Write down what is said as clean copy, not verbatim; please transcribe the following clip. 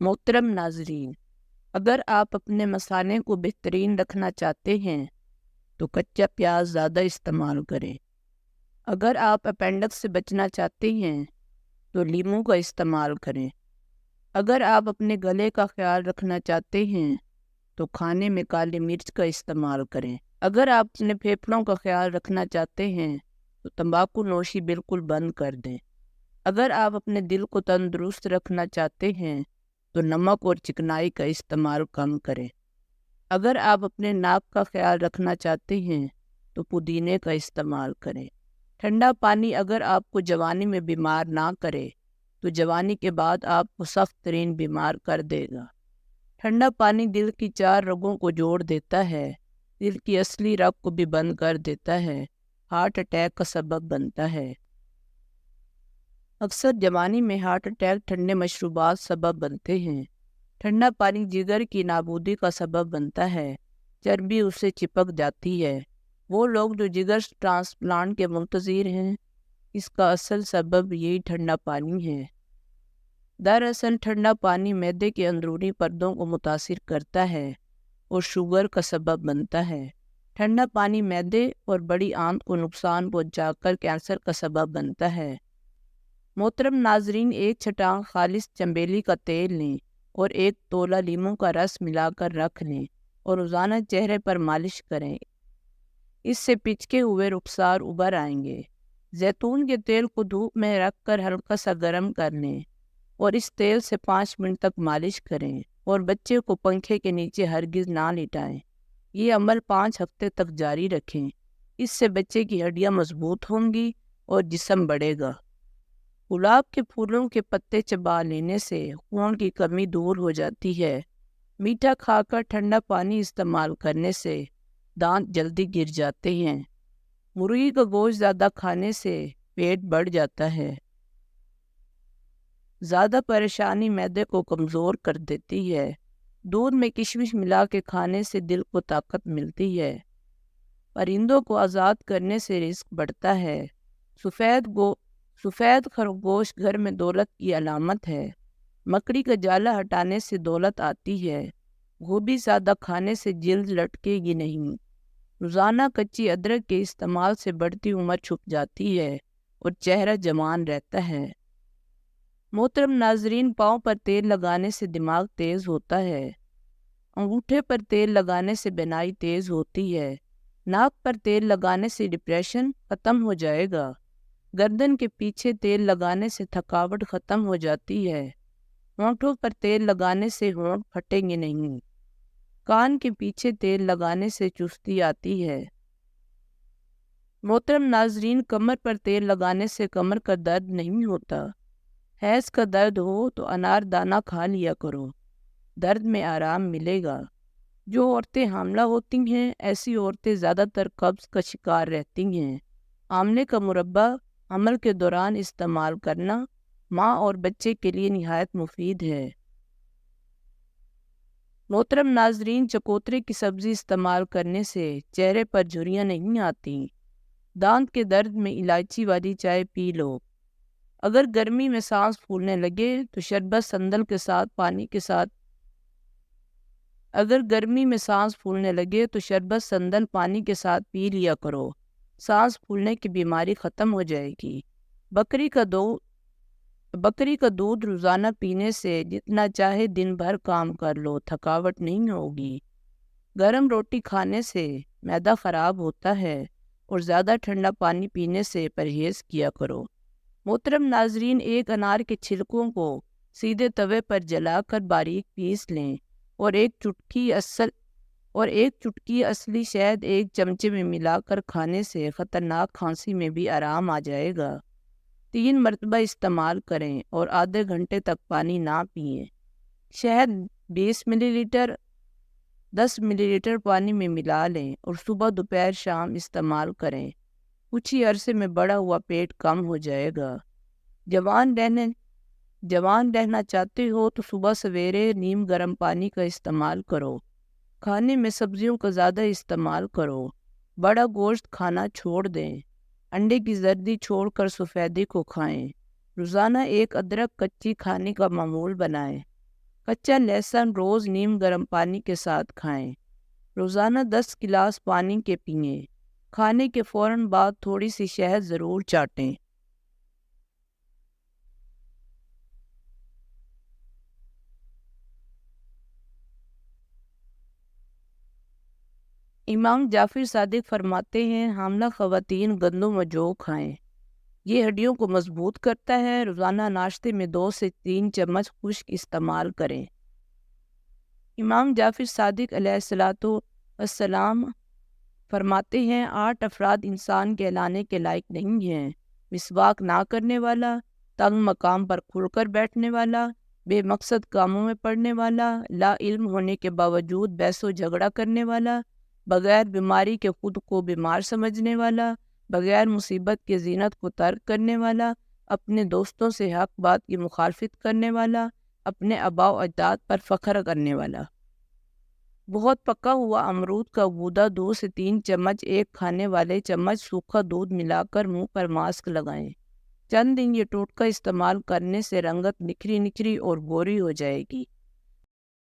मोहतरम नाजरीन, अगर आप अपने मसाले को बेहतरीन रखना चाहते हैं तो कच्चा प्याज ज़्यादा इस्तेमाल करें। अगर आप अपेंडिक्स से बचना चाहते हैं तो लीमू का इस्तेमाल करें। अगर आप अपने गले का ख्याल रखना चाहते हैं तो खाने में काली मिर्च का इस्तेमाल करें। अगर आप अपने फेफड़ों का ख्याल रखना चाहते हैं तो तंबाकू नोशी बिल्कुल बंद कर दें। अगर आप अपने दिल को तंदुरुस्त रखना चाहते हैं तो नमक और चिकनाई का इस्तेमाल कम करें। अगर आप अपने नाक का ख्याल रखना चाहते हैं तो पुदीने का इस्तेमाल करें। ठंडा पानी अगर आपको जवानी में बीमार ना करे तो जवानी के बाद आपको सख्त तरीन बीमार कर देगा। ठंडा पानी दिल की 4 रगों को जोड़ देता है, दिल की असली रग को भी बंद कर देता है, हार्ट अटैक का सबब बनता है। अक्सर जवानी में हार्ट अटैक ठंडे मशरूबात सबब बनते हैं। ठंडा पानी जिगर की नाबूदी का सबब बनता है, चर्बी उससे चिपक जाती है। वो लोग जो जिगर ट्रांसप्लांट के मुंतज़िर हैं, इसका असल सबब यही ठंडा पानी है। दरअसल ठंडा पानी मैदे के अंदरूनी पर्दों को मुतासिर करता है और शुगर का सबब बनता है। ठंडा पानी मैदे और बड़ी आंत को नुकसान पहुंचाकर कैंसर का सबब बनता है। मोहतरम नाजरीन, एक छटांग खालिस चंबेली का तेल लें और 1 तोला लीमू का रस मिलाकर रख लें और रोज़ाना चेहरे पर मालिश करें। इससे पिचके हुए रुखसार उभर आएंगे। जैतून के तेल को धूप में रखकर हल्का सा गर्म कर लें और इस तेल से 5 मिनट तक मालिश करें और बच्चे को पंखे के नीचे हरगिज़ ना लिटाएं। ये अमल 5 हफ्ते तक जारी रखें। इससे बच्चे की हड्डियां मजबूत होंगी और जिस्म बढ़ेगा। गुलाब के फूलों के पत्ते चबा लेने से खून की कमी दूर हो जाती है। मीठा खाकर ठंडा पानी इस्तेमाल करने से दांत जल्दी गिर जाते हैं। मुर्गी का गोश्त ज़्यादा खाने से पेट बढ़ जाता है। ज़्यादा परेशानी मैदे को कमज़ोर कर देती है। दूध में किशमिश मिला के खाने से दिल को ताकत मिलती है। परिंदों को आज़ाद करने से रिस्क बढ़ता है। सफ़ेद खरगोश घर में दौलत की अलामत है। मकड़ी का जाला हटाने से दौलत आती है। गोभी ज़्यादा खाने से जिल्द लटकेगी नहीं। रोज़ाना कच्ची अदरक के इस्तेमाल से बढ़ती उम्र छुप जाती है और चेहरा जवान रहता है। मोहतरम नाजरीन, पाँव पर तेल लगाने से दिमाग तेज़ होता है। अंगूठे पर तेल लगाने से बिनाई तेज़ होती है। नाक पर तेल लगाने से डिप्रेशन ख़त्म हो जाएगा। गर्दन के पीछे तेल लगाने से थकावट ख़त्म हो जाती है। होंठों पर तेल लगाने से होंठ फटेंगे नहीं। कान के पीछे तेल लगाने से चुस्ती आती है। मोहतरम नाजरीन, कमर पर तेल लगाने से कमर का दर्द नहीं होता। हैज़ का दर्द हो तो अनार दाना खा लिया करो, दर्द में आराम मिलेगा। जो औरतें हामला होती हैं, ऐसी औरतें ज़्यादातर कब्ज़ का शिकार रहती हैं। आंवले का मुरब्बा हमल के दौरान इस्तेमाल करना माँ और बच्चे के लिए निहायत मुफीद है। मोहतरम नाजरीन, चकोतरे की सब्ज़ी इस्तेमाल करने से चेहरे पर झुर्रियाँ नहीं आती। दांत के दर्द में इलायची वाली चाय पी लो। अगर गर्मी में सांस फूलने लगे तो शरबत संदल के साथ पानी के साथ अगर गर्मी में सांस फूलने लगे तो शरबत संदल पानी के साथ पी लिया करो। सांस फूलने की बीमारी ख़त्म हो जाएगी। बकरी का दूध रोज़ाना पीने से जितना चाहे दिन भर काम कर लो, थकावट नहीं होगी। गर्म रोटी खाने से मैदा ख़राब होता है और ज़्यादा ठंडा पानी पीने से परहेज़ किया करो। मोहतरम नाजरीन, 1 अनार के छिलकों को सीधे तवे पर जलाकर बारीक पीस लें और एक चुटकी असली शहद 1 चमचे में मिलाकर खाने से ख़तरनाक खांसी में भी आराम आ जाएगा। 3 मरतबा इस्तेमाल करें और आधे घंटे तक पानी ना पिएं। शहद 20 मिलीलीटर 10 मिलीलीटर पानी में मिला लें और सुबह दोपहर शाम इस्तेमाल करें। कुछ ही अरसे में बढ़ा हुआ पेट कम हो जाएगा। जवान रहना चाहते हो तो सुबह सवेरे नीम गर्म पानी का इस्तेमाल करो। खाने में सब्जियों का ज़्यादा इस्तेमाल करो। बड़ा गोश्त खाना छोड़ दें। अंडे की जर्दी छोड़कर सफ़ेदी को खाएं। रोज़ाना 1 अदरक कच्ची खाने का मामूल बनाएं। کچا لہسن روز نیم گرم پانی کے ساتھ کھائیں۔ روزانہ 10 گلاس پانی کے پئیں۔ کھانے کے فوراً بعد تھوڑی سی شہد ضرور چاٹیں۔ امام جعفر صادق فرماتے ہیں، حاملہ خواتین گندم و جو کھائیں، یہ ہڈیوں کو مضبوط کرتا ہے۔ روزانہ ناشتے میں 2 سے 3 چمچ خشک استعمال کریں۔ امام جعفر صادق علیہ السلام فرماتے ہیں، 8 افراد انسان کہلانے کے لائق نہیں ہیں: مسواک نہ کرنے والا، تنگ مقام پر کھل کر بیٹھنے والا، بے مقصد کاموں میں پڑنے والا، لا علم ہونے کے باوجود بحث و جھگڑا کرنے والا، بغیر بیماری کے خود کو بیمار سمجھنے والا، بغیر مصیبت کے زینت کو ترک کرنے والا، اپنے دوستوں سے حق بات کی مخالفت کرنے والا، اپنے آباء و اجداد پر فخر کرنے والا۔ بہت پکا ہوا امرود کا گودا 2 سے 3 چمچ ایک کھانے والے چمچ سوکھا دودھ ملا کر منہ پر ماسک لگائیں۔ چند دن یہ ٹوٹکا استعمال کرنے سے رنگت نکھری نکھری اور گوری ہو جائے گی۔